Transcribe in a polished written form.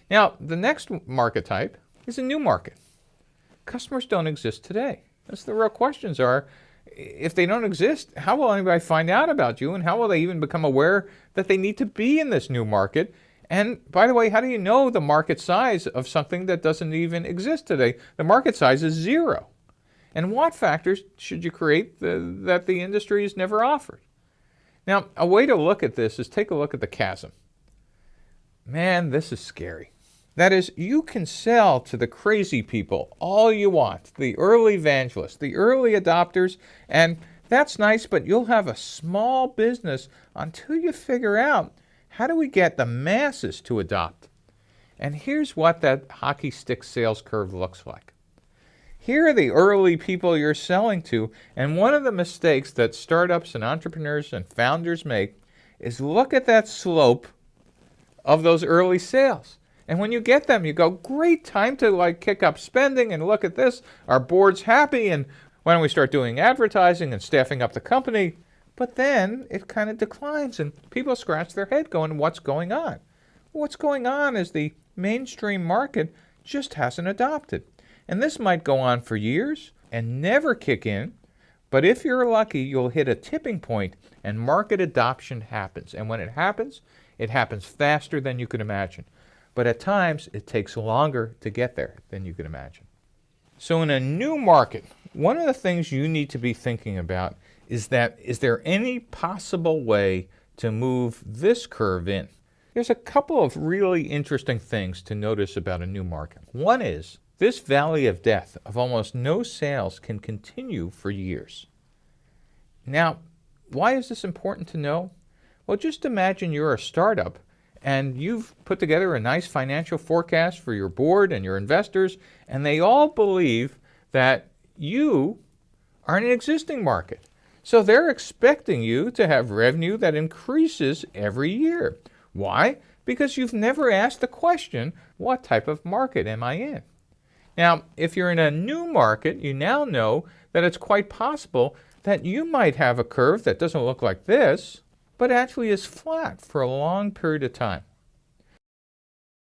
Now, the next market type is a new market. Customers don't exist today. That's the real questions are, if they don't exist, how will anybody find out about you, and how will they even become aware that they need to be in this new market? And by the way, how do you know the market size of something that doesn't even exist today? The market size is 0. And what factors should you create that the industry has never offered? Now, a way to look at this is take a look at the chasm. Man, this is scary. That is, you can sell to the crazy people all you want, the early evangelists, the early adopters, and that's nice, but you'll have a small business until you figure out, how do we get the masses to adopt? And here's what that hockey stick sales curve looks like. Here are the early people you're selling to, and one of the mistakes that startups and entrepreneurs and founders make is look at that slope of those early sales. And when you get them, you go, great, time to kick up spending, and look at this, our board's happy, and why don't we start doing advertising and staffing up the company? But then it kind of declines, and people scratch their head going, what's going on? What's going on is the mainstream market just hasn't adopted. And this might go on for years and never kick in, but if you're lucky, you'll hit a tipping point and market adoption happens. And when it happens faster than you can imagine. But at times, it takes longer to get there than you can imagine. So in a new market, one of the things you need to be thinking about is there any possible way to move this curve in? There's a couple of really interesting things to notice about a new market. One is, this valley of death of almost no sales can continue for years. Now, why is this important to know? Well, just imagine you're a startup and you've put together a nice financial forecast for your board and your investors, and they all believe that you are in an existing market. So they're expecting you to have revenue that increases every year. Why? Because you've never asked the question, what type of market am I in? Now, if you're in a new market, you now know that it's quite possible that you might have a curve that doesn't look like this, but actually is flat for a long period of time.